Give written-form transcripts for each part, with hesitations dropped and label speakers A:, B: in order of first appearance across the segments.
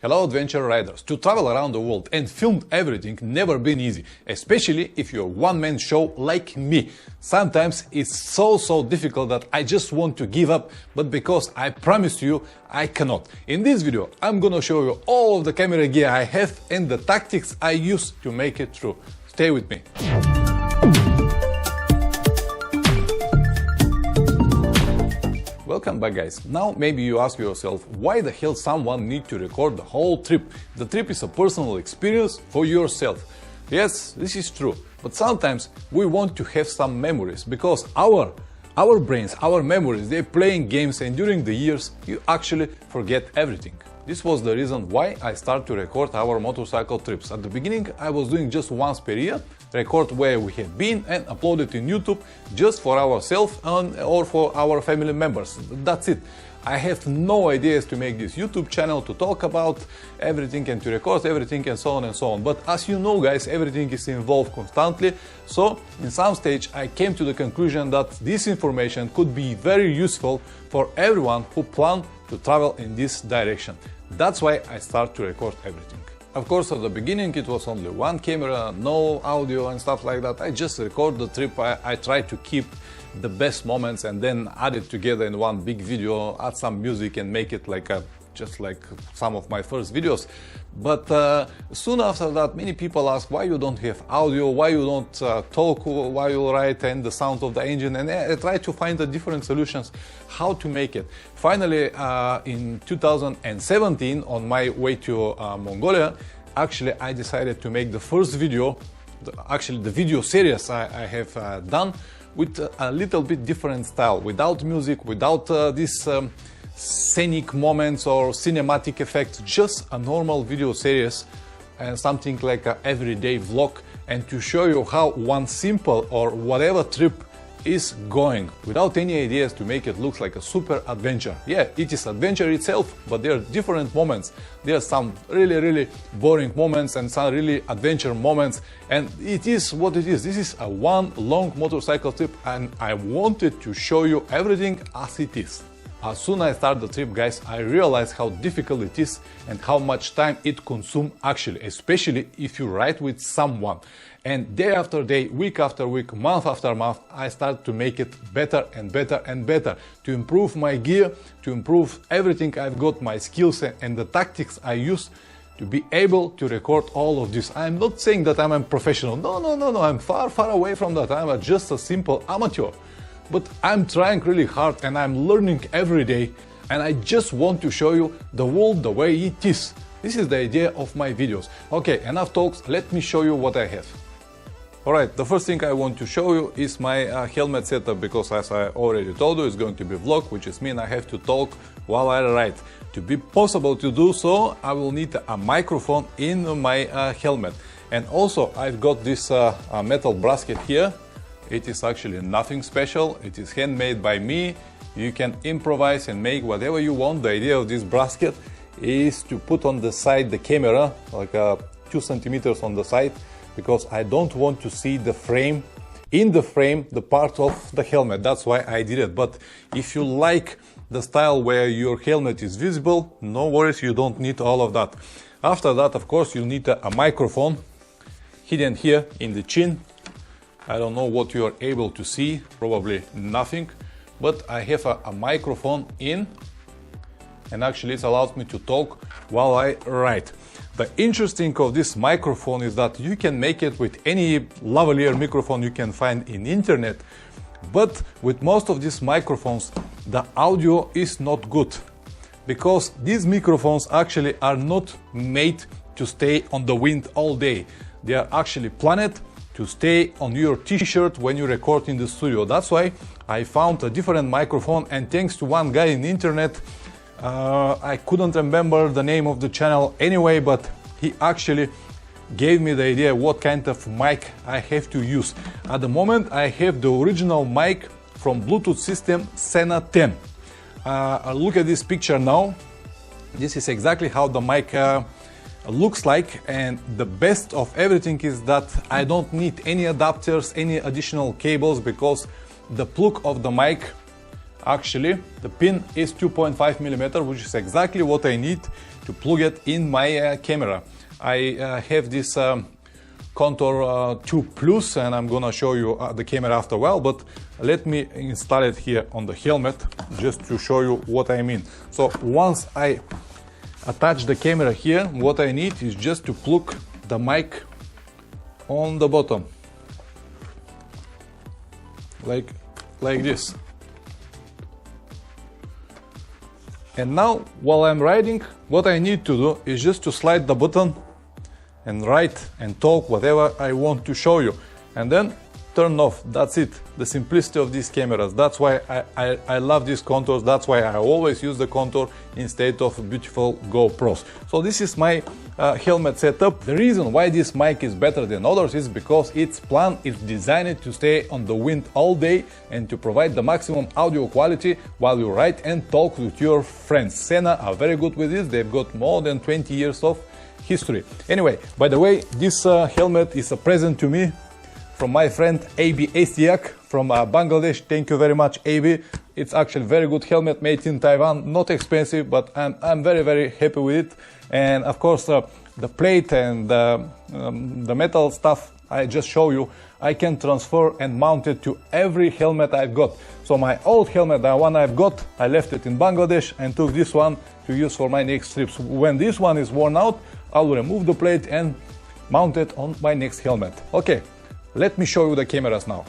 A: Hello adventure riders! To travel around the world and film everything never been easy, especially if you're a one-man show like me. Sometimes it's so difficult that I just want to give up, but because I promised you, I cannot. In this video, I'm gonna show you all of the camera gear I have and the tactics I use to make it through. Stay with me. Welcome back, guys. Now maybe you ask yourself, why the hell someone need to record the whole trip? The trip is a personal experience for yourself. Yes, this is true, but sometimes we want to have some memories because our brains, our memories, they're playing games, and during the years you actually forget everything. This was the reason why I started to record our motorcycle trips. At the beginning I was doing just once per year, record where we have been and upload it in YouTube just for ourselves or for our family members. That's it. I have no ideas to make this YouTube channel to talk about everything and to record everything and so on and so on. But as you know, guys, everything is involved constantly. So in some stage I came to the conclusion that this information could be very useful for everyone who plan to travel in this direction. That's why I start to record everything. Of course, at the beginning it was only one camera, no audio and stuff like that. I just record the trip. I try to keep the best moments and then add it together in one big video, add some music and make it like just like some of my first videos. But soon after that, many people ask why you don't have audio, why you don't talk while you ride, and the sound of the engine, and I try to find the different solutions how to make it. Finally, in 2017, on my way to Mongolia, actually I decided to make the first video, the video series I have done with a little bit different style, without music, without this scenic moments or cinematic effects, just a normal video series and something like an everyday vlog, and to show you how one simple or whatever trip is going without any ideas to make it look like a super adventure. Yeah, it is adventure itself, but there are different moments. There are some really boring moments and some really adventure moments, and it is what it is. This is a one long motorcycle trip and I wanted to show you everything as it is. As soon as I start the trip, guys, I realized how difficult it is and how much time it consumes actually, especially if you ride with someone. And day after day, week after week, month after month, I start to make it better and better and better, to improve my gear, to improve everything I've got, my skills and the tactics I use to be able to record all of this. I'm not saying that I'm a professional. No, I'm far away from that. I'm just a simple amateur. But I'm trying really hard and I'm learning every day, and I just want to show you the world the way it is. This is the idea of my videos. Okay, enough talks, let me show you what I have. Alright, the first thing I want to show you is my helmet setup, because as I already told you, it's going to be vlog, which is mean I have to talk while I ride. To be possible to do so, I will need a microphone in my helmet. And also I've got this metal bracket here. It is actually nothing special, it is handmade by me. You can improvise and make whatever you want. The idea of this bracket is to put on the side the camera, like 2 centimeters on the side, because I don't want to see the frame, in the frame, the part of the helmet. That's why I did it. But if you like the style where your helmet is visible, no worries, you don't need all of that. After that, of course, you need a microphone hidden here in the chin. I don't know what you are able to see, probably nothing, but I have a microphone in, and actually it allows me to talk while I ride. The interesting of this microphone is that you can make it with any lavalier microphone you can find in internet, but with most of these microphones the audio is not good, because these microphones actually are not made to stay on the wind all day. They are actually planned to stay on your t-shirt when you record in the studio. That's why I found a different microphone, and thanks to one guy in the internet, I couldn't remember the name of the channel anyway, but he actually gave me the idea what kind of mic I have to use. At the moment I have the original mic from Bluetooth system Sena 10. Look at this picture now. This is exactly how the mic looks like, and the best of everything is that I don't need any adapters, any additional cables, because the plug of the mic Actually, the pin is 2.5 millimeter, which is exactly what I need to plug it in my camera. I have this Contour 2 Plus, and I'm gonna show you the camera after a while, but let me install it here on the helmet just to show you what I mean. So once I attach the camera here, what I need is just to plug the mic on the bottom, like this. And now, while I'm riding, what I need to do is just to slide the button and write and talk whatever I want to show you, and then turn off. That's it. The simplicity of these cameras. That's why I love these Contours. That's why I always use the Contour instead of beautiful GoPros. So this is my helmet setup. The reason why this mic is better than others is because its plan is designed to stay on the wind all day and to provide the maximum audio quality while you ride and talk with your friends. Sena are very good with this. They've got more than 20 years of history. Anyway, by the way, this helmet is a present to me from my friend AB Estiak from Bangladesh. Thank you very much, AB. It's actually very good helmet made in Taiwan. Not expensive, but I'm very happy with it. And of course, the plate and the metal stuff I just show you, I can transfer and mount it to every helmet I've got. So my old helmet, the one I've got, I left it in Bangladesh and took this one to use for my next trips. When this one is worn out, I'll remove the plate and mount it on my next helmet. Okay, let me show you the cameras now.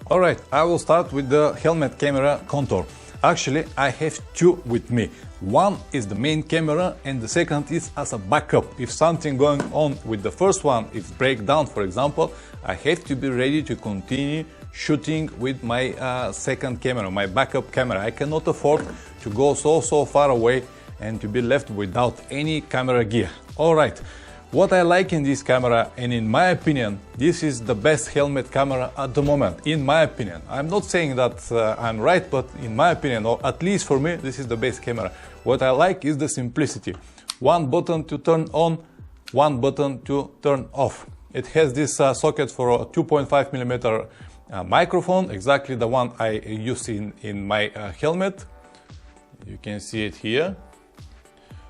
A: Alright, I will start with the helmet camera Contour. Actually, I have two with me. One is the main camera and the second is as a backup. If something going on with the first one, if breakdown for example, I have to be ready to continue shooting with my second camera, my backup camera. I cannot afford to go so far away and to be left without any camera gear. Alright, what I like in this camera, and in my opinion, this is the best helmet camera at the moment, in my opinion. I'm not saying that I'm right, but in my opinion, or at least for me, this is the best camera. What I like is the simplicity. One button to turn on, one button to turn off. It has this socket for a 2.5 millimeter microphone, exactly the one I use in my helmet. You can see it here.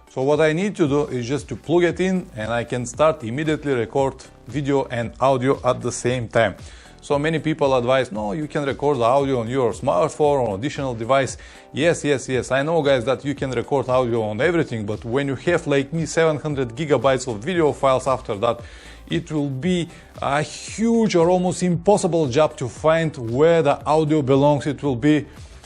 A: So what I need to do is just to plug it in and I can start immediately record video and audio at the same time. So many people advise, no, you can record the audio on your smartphone or additional device. Yes, I know guys that you can record audio on everything, but when you have like me 700 gigabytes of video files after that, it will be a huge or almost impossible job to find where the audio belongs. It will be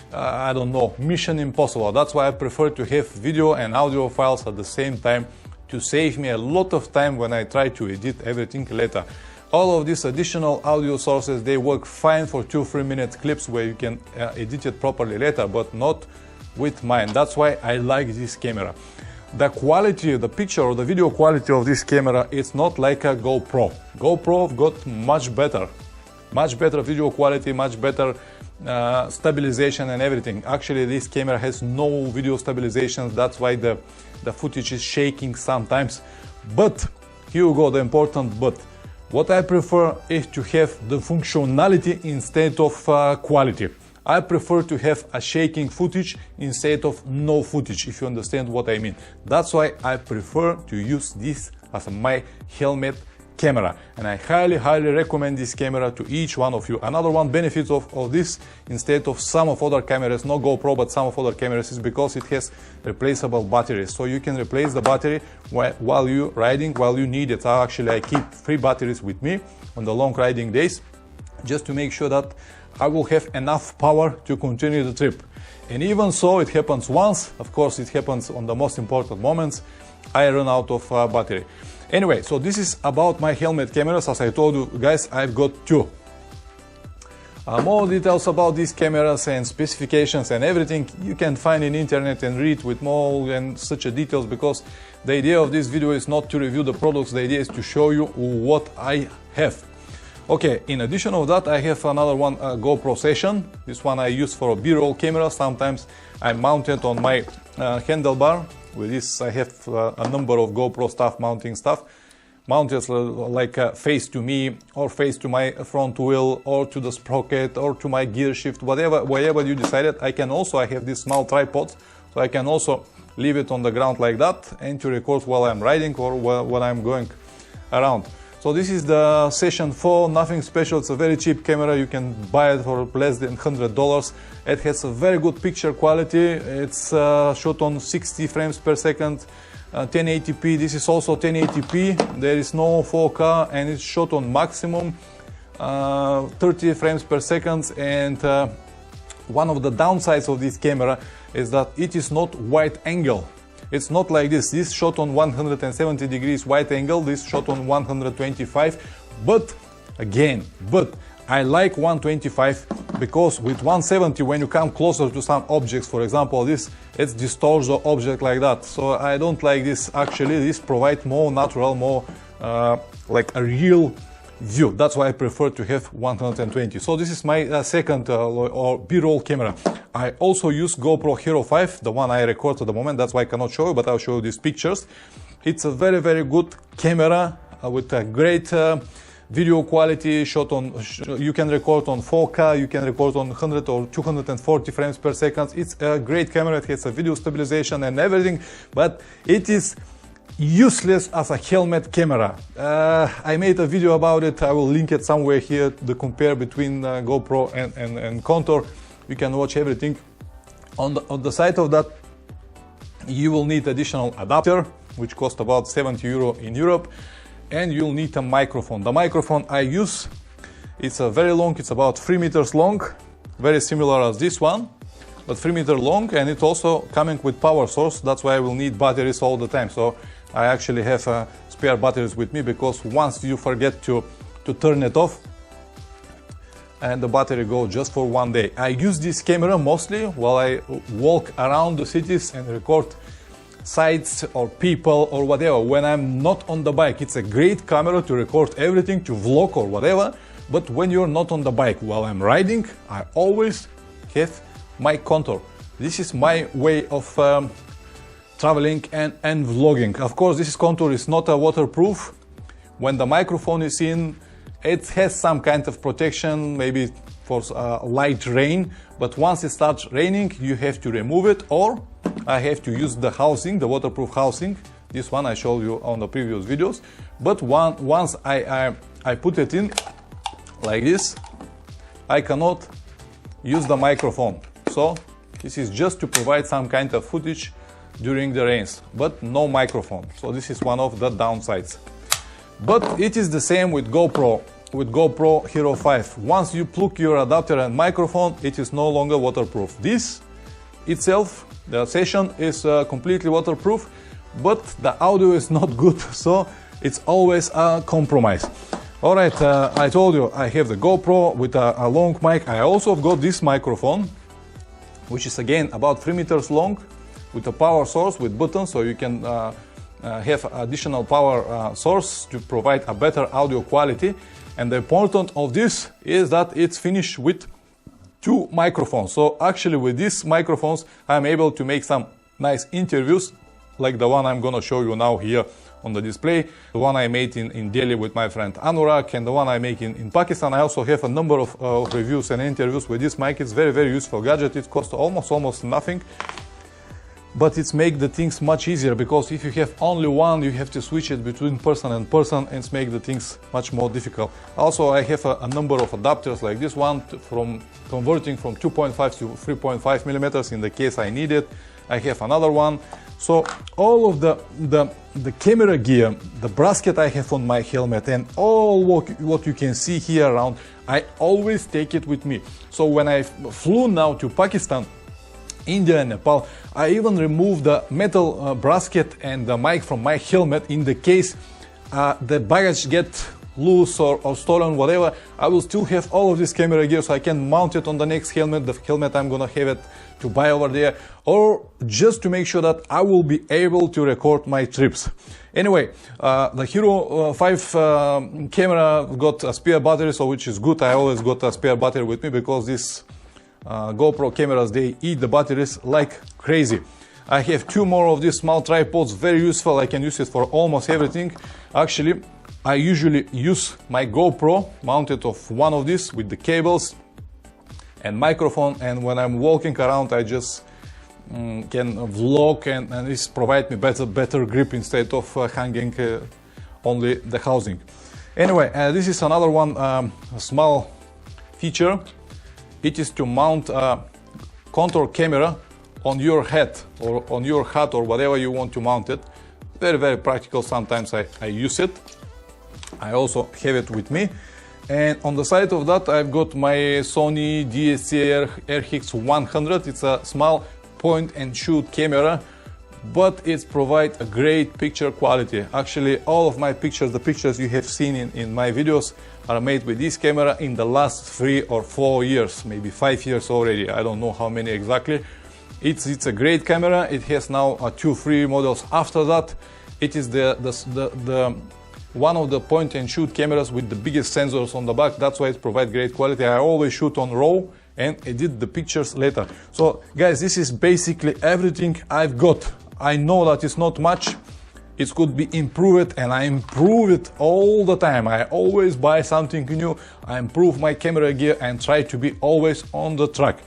A: I don't know, mission impossible. That's why I prefer to have video and audio files at the same time to save me a lot of time when I try to edit everything later. All of these additional audio sources, they work fine for 2-3 minute clips where you can edit it properly later, but not with mine. That's why I like this camera. The quality, the picture or the video quality of this camera, it's not like a GoPro. GoPro got much better video quality, much better stabilization and everything. Actually, this camera has no video stabilization. That's why the footage is shaking sometimes. But here you go, the important but. What I prefer is to have the functionality instead of quality. I prefer to have a shaking footage instead of no footage, if you understand what I mean. That's why I prefer to use this as my helmet camera, and I highly recommend this camera to each one of you. Another one benefit of this instead of some of other cameras, no GoPro but some of other cameras, is because it has replaceable batteries, so you can replace the battery while you're riding, while you need it. Actually, I keep 3 batteries with me on the long riding days just to make sure that I will have enough power to continue the trip. And even so, it happens once, of course it happens on the most important moments, I run out of battery. Anyway, so this is about my helmet cameras. As I told you guys, I've got 2. More details about these cameras and specifications and everything you can find in internet and read with more and such details, because the idea of this video is not to review the products, the idea is to show you what I have. Okay, in addition of that, I have another one, GoPro Session. This one I use for a B-roll camera. Sometimes I mount it on my handlebar. With this I have a number of GoPro stuff, mounting stuff. mount it like face to me, or face to my front wheel, or to the sprocket, or to my gear shift, whatever you decided. I have this small tripod, so I can also leave it on the ground like that and to record while I'm riding or while I'm going around. So this is the Session 4, nothing special. It's a very cheap camera. You can buy it for less than $100. It has a very good picture quality. It's shot on 60 frames per second, 1080p. This is also 1080p. There is no 4K, and it's shot on maximum 30 frames per second. And one of the downsides of this camera is that it is not wide angle. It's not like this. This shot on 170 degrees wide angle, this shot on 125. But I like 125 because with 170, when you come closer to some objects, for example this, it distorts the object like that. So I don't like this. Actually, this provides more natural, more like a real view. That's why I prefer to have 120. So this is my second or B-roll camera. I also use GoPro Hero 5, the one I record at the moment. That's why I cannot show you, but I'll show you these pictures. It's a very, very good camera with a great video quality. Shot on, you can record on 4K, you can record on 100 or 240 frames per second. It's a great camera. It has a video stabilization and everything, but it is useless as a helmet camera. I made a video about it. I will link it somewhere here, the compare between GoPro and Contour. You can watch everything. On the side of that, you will need additional adapter, which costs about 70 euro in Europe, and you'll need a microphone. The microphone I use, it's a very long, it's about 3 meters long, very similar as this one, but 3 meters long, and it's also coming with power source. That's why I will need batteries all the time. So I actually have spare batteries with me, because once you forget to turn it off, and the battery goes just for one day. I use this camera mostly while I walk around the cities and record sights or people or whatever. When I'm not on the bike, it's a great camera to record everything, to vlog or whatever. But when you're not on the bike, while I'm riding, I always have my Contour. This is my way of traveling and vlogging. Of course, this Contour is not a waterproof. When the microphone is in, it has some kind of protection, maybe for light rain, but once it starts raining, you have to remove it, or I have to use the housing, the waterproof housing. This one I showed you on the previous videos. But once I put it in like this, I cannot use the microphone. So this is just to provide some kind of footage during the rains, but no microphone. So this is one of the downsides. But it is the same with GoPro Hero 5. Once you plug your adapter and microphone, it is no longer waterproof. This itself, the Session, is completely waterproof, but the audio is not good, so it's always a compromise. Alright, I told you I have the GoPro with a long mic. I also got this microphone, which is again about 3 meters long, with a power source with buttons, so you can have additional power source to provide a better audio quality. And the important of this is that it's finished with 2 microphones. So actually with these microphones I'm able to make some nice interviews, like the one I'm gonna show you now here on the display, the one I made in Delhi with my friend Anurag, and the one I make in Pakistan. I also have a number of reviews and interviews with this mic. It's very, very useful gadget. It costs almost nothing. But it's make the things much easier, because if you have only one, you have to switch it between person and person, and it's make the things much more difficult. Also, I have a number of adapters like this one, from converting from 2.5 to 3.5 millimeters in the case I need it. I have another one. So all of the camera gear, the brasket I have on my helmet, and all what you can see here around, I always take it with me. So when I flew now to Pakistan, India and Nepal, I even removed the metal brasket and the mic from my helmet in the case the baggage get loose or stolen, whatever. I will still have all of this camera gear, so I can mount it on the next helmet, the helmet I'm gonna have it to buy over there, or just to make sure that I will be able to record my trips. Anyway, the Hero 5 camera got a spare battery, so which is good. I always got a spare battery with me, because this GoPro cameras, they eat the batteries like crazy. I have 2 more of these small tripods, very useful. I can use it for almost everything. Actually, I usually use my GoPro mounted of one of these with the cables and microphone, and when I'm walking around I just can vlog, and this provide me better grip instead of hanging only the housing. Anyway, this is another one, a small feature. It is to mount a contour camera on your head or on your hat or whatever you want to mount it. Very practical. Sometimes I use it. I also have it with me. And on the side of that I've got my Sony DSC RX 100. It's a small point and shoot camera, but it provides a great picture quality. Actually, all of my pictures, the pictures you have seen in my videos, are made with this camera in the last 3 or 4 years, maybe 5 years already. I don't know how many exactly. It's a great camera. It has now 2 free models after that. It is the one of the point and shoot cameras with the biggest sensors on the back. That's why it provides great quality. I always shoot on RAW and edit the pictures later. So guys, this is basically everything I've got. I know that it's not much. It could be improved, and I improve it all the time. I always buy something new. I improve my camera gear and try to be always on the track.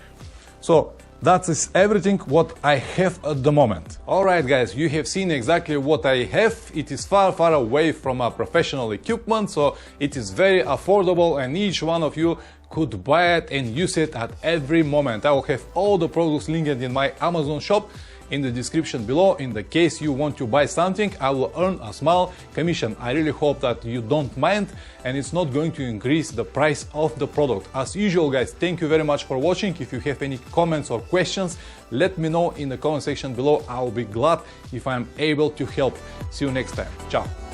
A: So that is everything what I have at the moment. Alright guys, you have seen exactly what I have. It is far away from a professional equipment, so it is very affordable, and each one of you could buy it and use it at every moment. I will have all the products linked in my Amazon shop in the description below. In the case you want to buy something, I will earn a small commission. I really hope that you don't mind, and it's not going to increase the price of the product. As usual guys, thank you very much for watching. If you have any comments or questions, let me know in the comment section below. I will be glad if I'm able to help. See you next time. Ciao.